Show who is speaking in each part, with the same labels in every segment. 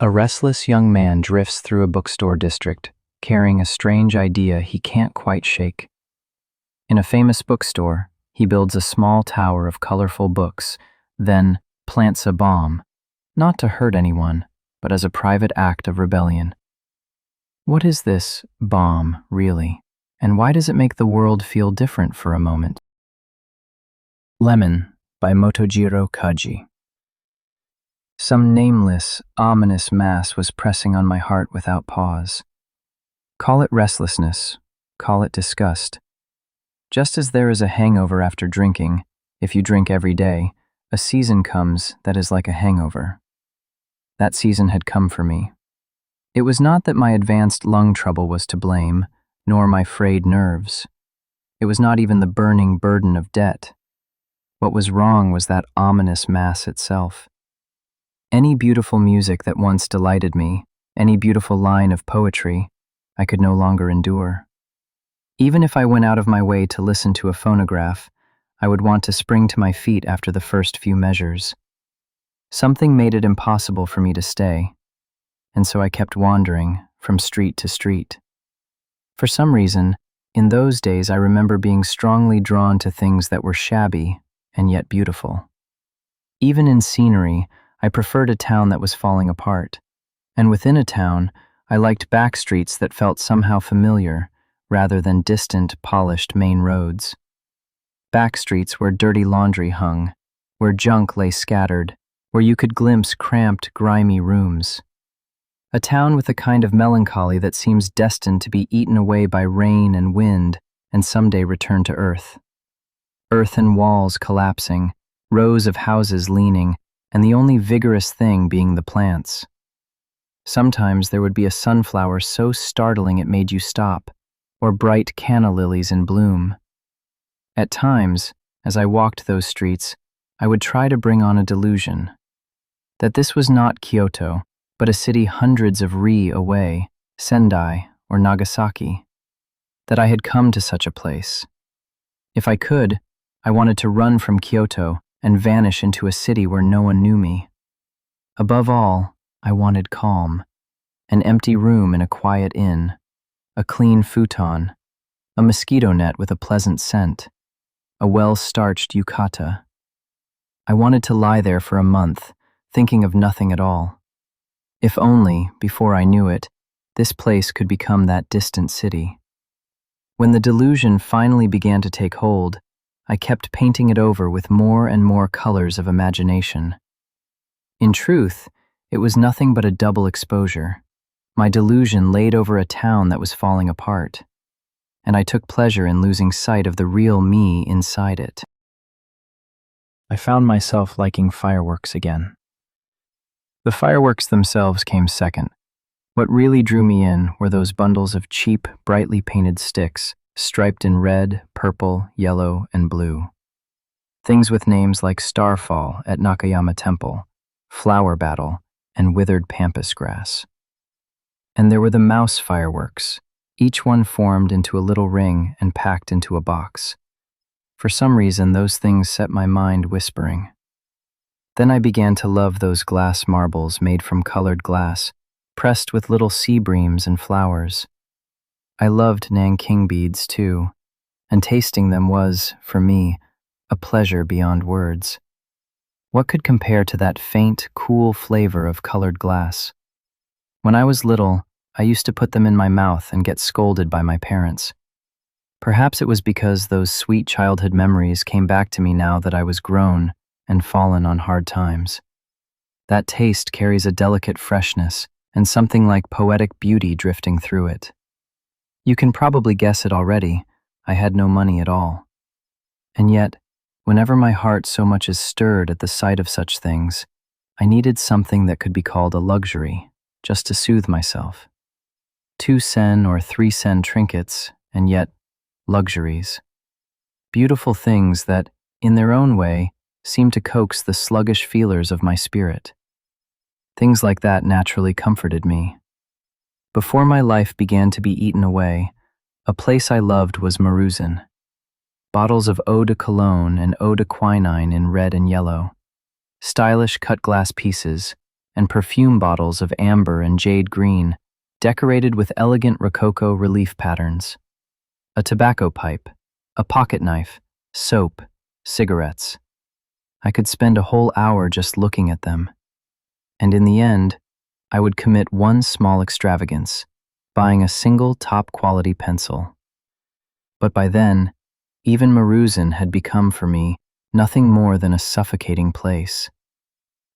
Speaker 1: A restless young man drifts through a bookstore district, carrying a strange idea he can't quite shake. In a famous bookstore, he builds a small tower of colorful books, then plants a bomb, not to hurt anyone, but as a private act of rebellion. What is this bomb, really, and why does it make the world feel different for a moment? Lemon by Motojiro Kajii. Some nameless, ominous mass was pressing on my heart without pause. Call it restlessness, call it disgust. Just as there is a hangover after drinking, if you drink every day, a season comes that is like a hangover. That season had come for me. It was not that my advanced lung trouble was to blame, nor my frayed nerves. It was not even the burning burden of debt. What was wrong was that ominous mass itself. Any beautiful music that once delighted me, any beautiful line of poetry, I could no longer endure. Even if I went out of my way to listen to a phonograph, I would want to spring to my feet after the first few measures. Something made it impossible for me to stay, and so I kept wandering from street to street. For some reason, in those days I remember being strongly drawn to things that were shabby and yet beautiful. Even in scenery, I preferred a town that was falling apart, and within a town, I liked back streets that felt somehow familiar rather than distant, polished main roads. Back streets where dirty laundry hung, where junk lay scattered, where you could glimpse cramped, grimy rooms. A town with a kind of melancholy that seems destined to be eaten away by rain and wind and someday return to earth. Earthen walls collapsing, rows of houses leaning, and the only vigorous thing being the plants. Sometimes there would be a sunflower so startling it made you stop, or bright canna lilies in bloom. At times, as I walked those streets, I would try to bring on a delusion that this was not Kyoto, but a city hundreds of ri away, Sendai or Nagasaki, that I had come to such a place. If I could, I wanted to run from Kyoto and vanish into a city where no one knew me. Above all, I wanted calm, an empty room in a quiet inn, a clean futon, a mosquito net with a pleasant scent, a well-starched yukata. I wanted to lie there for a month, thinking of nothing at all. If only, before I knew it, this place could become that distant city. When the delusion finally began to take hold, I kept painting it over with more and more colors of imagination. In truth, it was nothing but a double exposure. My delusion laid over a town that was falling apart, and I took pleasure in losing sight of the real me inside it. I found myself liking fireworks again. The fireworks themselves came second. What really drew me in were those bundles of cheap, brightly painted sticks, striped in red, purple, yellow, and blue. Things with names like Starfall at Nakayama Temple, Flower Battle, and Withered Pampas Grass. And there were the mouse fireworks, each one formed into a little ring and packed into a box. For some reason, those things set my mind whispering. Then I began to love those glass marbles made from colored glass, pressed with little sea breams and flowers. I loved Nanking beads too, and tasting them was, for me, a pleasure beyond words. What could compare to that faint, cool flavor of colored glass? When I was little, I used to put them in my mouth and get scolded by my parents. Perhaps it was because those sweet childhood memories came back to me now that I was grown and fallen on hard times. That taste carries a delicate freshness and something like poetic beauty drifting through it. You can probably guess it already. I had no money at all. And yet, whenever my heart so much as stirred at the sight of such things, I needed something that could be called a luxury, just to soothe myself. 2 sen or 3 sen trinkets, and yet luxuries. Beautiful things that, in their own way, seemed to coax the sluggish feelers of my spirit. Things like that naturally comforted me. Before my life began to be eaten away, a place I loved was Maruzen. Bottles of eau de cologne and eau de quinine in red and yellow. Stylish cut glass pieces, and perfume bottles of amber and jade green, decorated with elegant rococo relief patterns. A tobacco pipe, a pocket knife, soap, cigarettes. I could spend a whole hour just looking at them. And in the end, I would commit one small extravagance, buying a single top-quality pencil. But by then, even Maruzen had become for me nothing more than a suffocating place.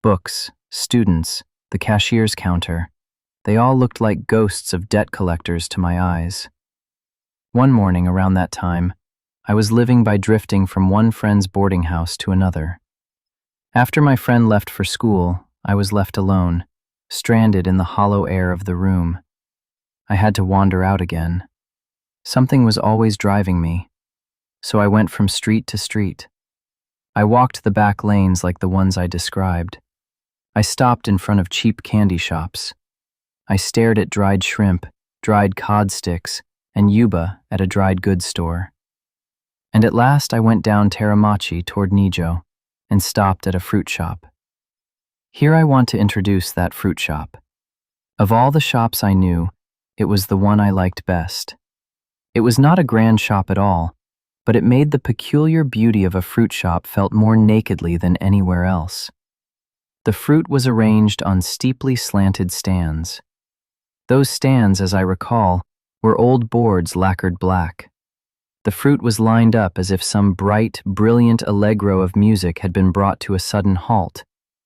Speaker 1: Books, students, the cashier's counter, they all looked like ghosts of debt collectors to my eyes. One morning around that time, I was living by drifting from one friend's boarding house to another. After my friend left for school, I was left alone, stranded in the hollow air of the room. I had to wander out again. Something was always driving me, so I went from street to street. I walked the back lanes like the ones I described. I stopped in front of cheap candy shops. I stared at dried shrimp, dried cod sticks, and yuba at a dried goods store. And at last I went down Teramachi toward Nijo and stopped at a fruit shop. Here I want to introduce that fruit shop. Of all the shops I knew, it was the one I liked best. It was not a grand shop at all, but it made the peculiar beauty of a fruit shop felt more nakedly than anywhere else. The fruit was arranged on steeply slanted stands. Those stands, as I recall, were old boards lacquered black. The fruit was lined up as if some bright, brilliant allegro of music had been brought to a sudden halt,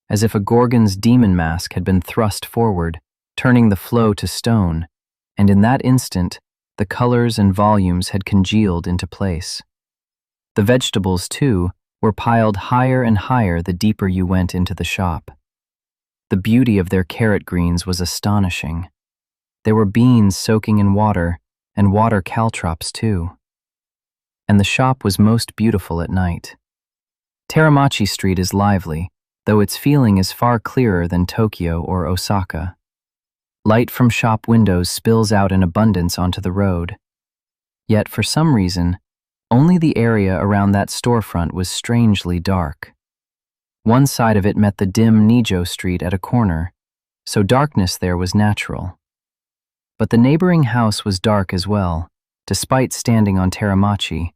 Speaker 1: as if a Gorgon's demon mask had been thrust forward, turning the flow to stone, and in that instant, the colors and volumes had congealed into place. The vegetables, too, were piled higher and higher the deeper you went into the shop. The beauty of their carrot greens was astonishing. There were beans soaking in water, and water caltrops, too. And the shop was most beautiful at night. Teramachi Street is lively, though its feeling is far clearer than Tokyo or Osaka. Light from shop windows spills out in abundance onto the road. Yet, for some reason, only the area around that storefront was strangely dark. One side of it met the dim Nijo Street at a corner, so darkness there was natural. But the neighboring house was dark as well, despite standing on Teramachi,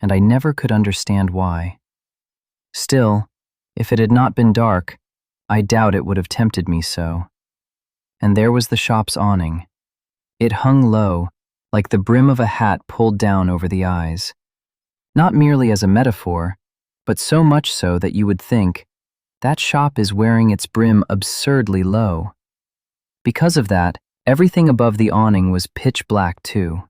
Speaker 1: and I never could understand why. Still, if it had not been dark, I doubt it would have tempted me so. And there was the shop's awning. It hung low, like the brim of a hat pulled down over the eyes. Not merely as a metaphor, but so much so that you would think, that shop is wearing its brim absurdly low. Because of that, everything above the awning was pitch black too.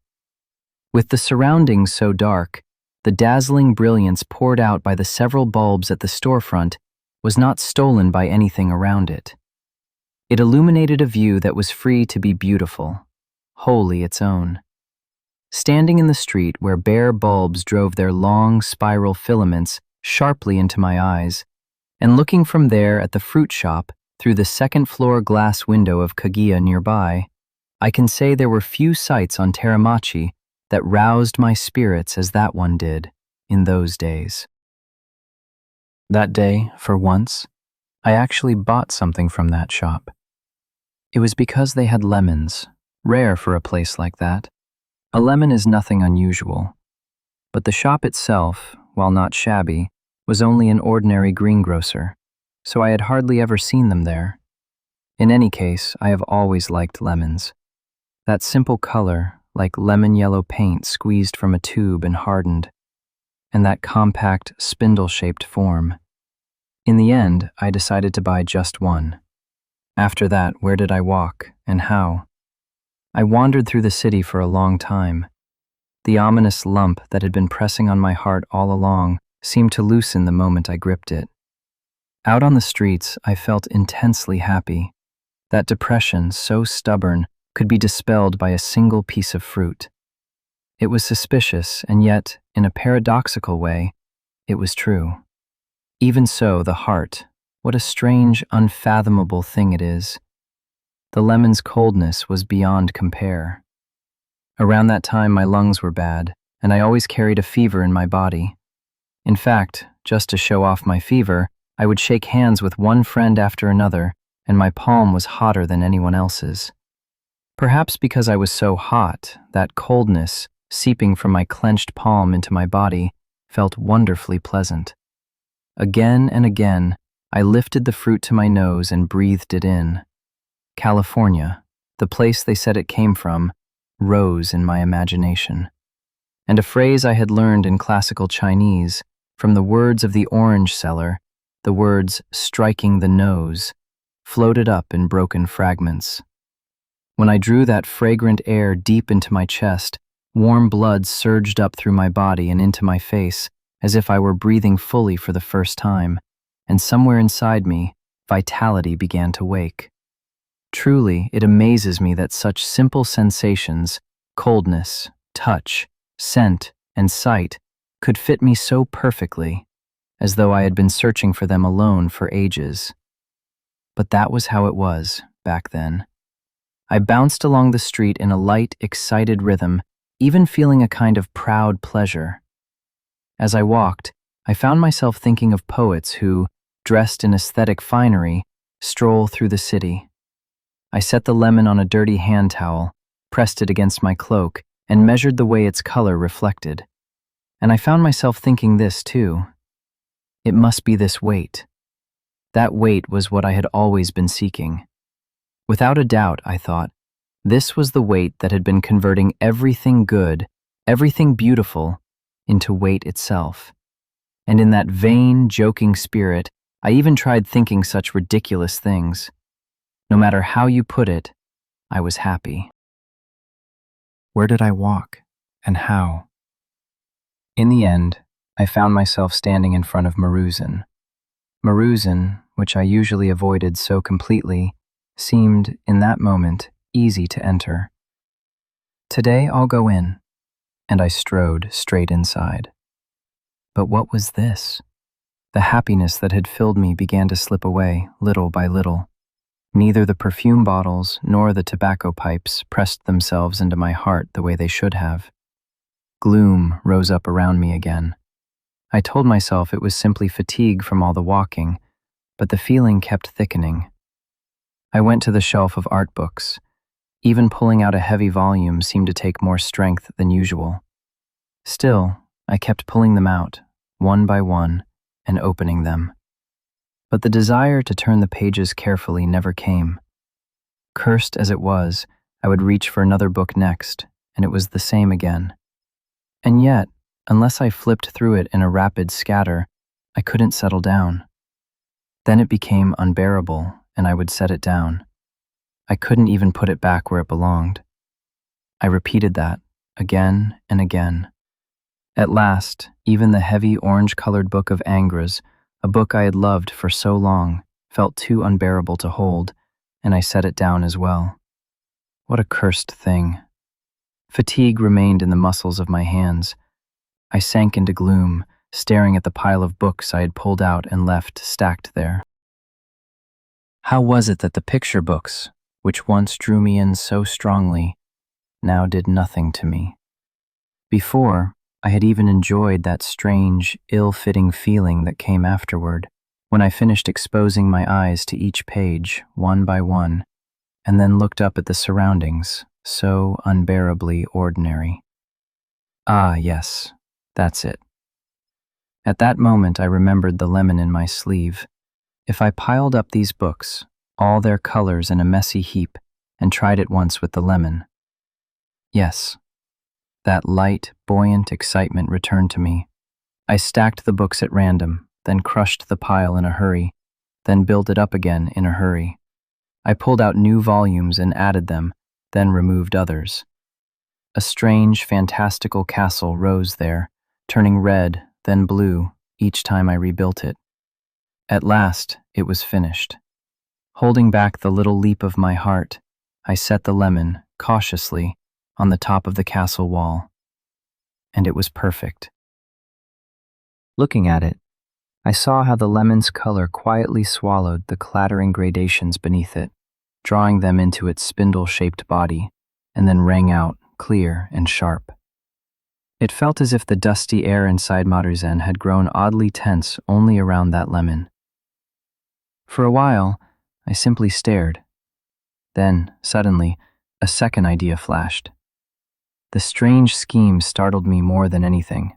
Speaker 1: With the surroundings so dark, the dazzling brilliance poured out by the several bulbs at the storefront was not stolen by anything around it. It illuminated a view that was free to be beautiful, wholly its own. Standing in the street where bare bulbs drove their long spiral filaments sharply into my eyes, and looking from there at the fruit shop through the second-floor glass window of Kaguya nearby, I can say there were few sights on Teramachi that roused my spirits as that one did in those days. That day, for once, I actually bought something from that shop. It was because they had lemons, rare for a place like that. A lemon is nothing unusual, but the shop itself, while not shabby, was only an ordinary greengrocer, so I had hardly ever seen them there. In any case, I have always liked lemons. That simple color, like lemon yellow paint squeezed from a tube and hardened, and that compact, spindle-shaped form. In the end, I decided to buy just one. After that, where did I walk, and how? I wandered through the city for a long time. The ominous lump that had been pressing on my heart all along seemed to loosen the moment I gripped it. Out on the streets, I felt intensely happy. That depression, so stubborn, could be dispelled by a single piece of fruit. It was suspicious, and yet, in a paradoxical way, it was true. Even so, the heart, what a strange, unfathomable thing it is. The lemon's coldness was beyond compare. Around that time, my lungs were bad, and I always carried a fever in my body. In fact, just to show off my fever, I would shake hands with one friend after another and my palm was hotter than anyone else's. Perhaps because I was so hot, that coldness, seeping from my clenched palm into my body, felt wonderfully pleasant. Again and again, I lifted the fruit to my nose and breathed it in. California, the place they said it came from, rose in my imagination. And a phrase I had learned in classical Chinese, from the words of the orange seller, the words striking the nose, floated up in broken fragments. When I drew that fragrant air deep into my chest, warm blood surged up through my body and into my face, as if I were breathing fully for the first time, and somewhere inside me, vitality began to wake. Truly, it amazes me that such simple sensations, coldness, touch, scent, and sight, could fit me so perfectly, as though I had been searching for them alone for ages. But that was how it was, back then. I bounced along the street in a light, excited rhythm, even feeling a kind of proud pleasure. As I walked, I found myself thinking of poets who, dressed in aesthetic finery, stroll through the city. I set the lemon on a dirty hand towel, pressed it against my cloak, and measured the way its color reflected. And I found myself thinking this too. It must be this weight. That weight was what I had always been seeking. Without a doubt, I thought, this was the weight that had been converting everything good, everything beautiful, into weight itself. And in that vain, joking spirit, I even tried thinking such ridiculous things. No matter how you put it, I was happy. Where did I walk, and how? In the end, I found myself standing in front of Maruzen. Maruzen, which I usually avoided so completely, seemed, in that moment, easy to enter. Today I'll go in, and I strode straight inside. But what was this? The happiness that had filled me began to slip away, little by little. Neither the perfume bottles nor the tobacco pipes pressed themselves into my heart the way they should have. Gloom rose up around me again. I told myself it was simply fatigue from all the walking, but the feeling kept thickening. I went to the shelf of art books. Even pulling out a heavy volume seemed to take more strength than usual. Still, I kept pulling them out, one by one, and opening them. But the desire to turn the pages carefully never came. Cursed as it was, I would reach for another book next, and it was the same again. And yet, unless I flipped through it in a rapid scatter, I couldn't settle down. Then it became unbearable, and I would set it down. I couldn't even put it back where it belonged. I repeated that, again and again. At last, even the heavy orange-colored book of Angras, a book I had loved for so long, felt too unbearable to hold, and I set it down as well. What a cursed thing. Fatigue remained in the muscles of my hands. I sank into gloom, staring at the pile of books I had pulled out and left stacked there. How was it that the picture books, which once drew me in so strongly, now did nothing to me? Before, I had even enjoyed that strange, ill-fitting feeling that came afterward, when I finished exposing my eyes to each page, one by one, and then looked up at the surroundings, so unbearably ordinary. Ah, yes, that's it. At that moment I remembered the lemon in my sleeve. If I piled up these books, all their colors in a messy heap, and tried it once with the lemon. Yes, that light, buoyant excitement returned to me. I stacked the books at random, then crushed the pile in a hurry, then built it up again in a hurry. I pulled out new volumes and added them, then removed others. A strange, fantastical castle rose there, turning red, then blue, each time I rebuilt it. At last, it was finished. Holding back the little leap of my heart, I set the lemon, cautiously, on the top of the castle wall. And it was perfect. Looking at it, I saw how the lemon's color quietly swallowed the clattering gradations beneath it, drawing them into its spindle-shaped body, and then rang out, clear and sharp. It felt as if the dusty air inside Maruzen had grown oddly tense only around that lemon. For a while, I simply stared. Then, suddenly, a second idea flashed. The strange scheme startled me more than anything.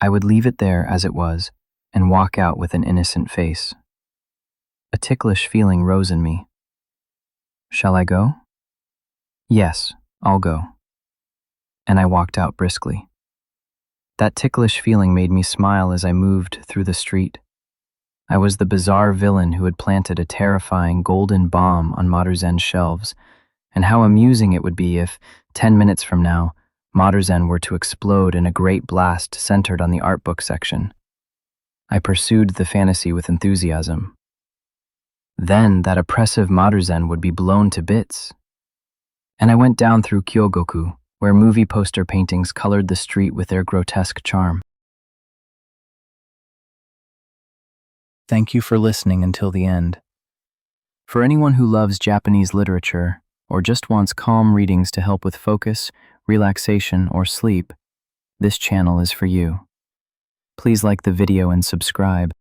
Speaker 1: I would leave it there as it was and walk out with an innocent face. A ticklish feeling rose in me. Shall I go? Yes, I'll go. And I walked out briskly. That ticklish feeling made me smile as I moved through the street. I was the bizarre villain who had planted a terrifying golden bomb on Maruzen's shelves, and how amusing it would be if, 10 minutes from now, Maruzen were to explode in a great blast centered on the art book section. I pursued the fantasy with enthusiasm. Then that oppressive Maruzen would be blown to bits. And I went down through Kyogoku, where movie poster paintings colored the street with their grotesque charm. Thank you for listening until the end. For anyone who loves Japanese literature or just wants calm readings to help with focus, relaxation, or sleep, this channel is for you. Please like the video and subscribe.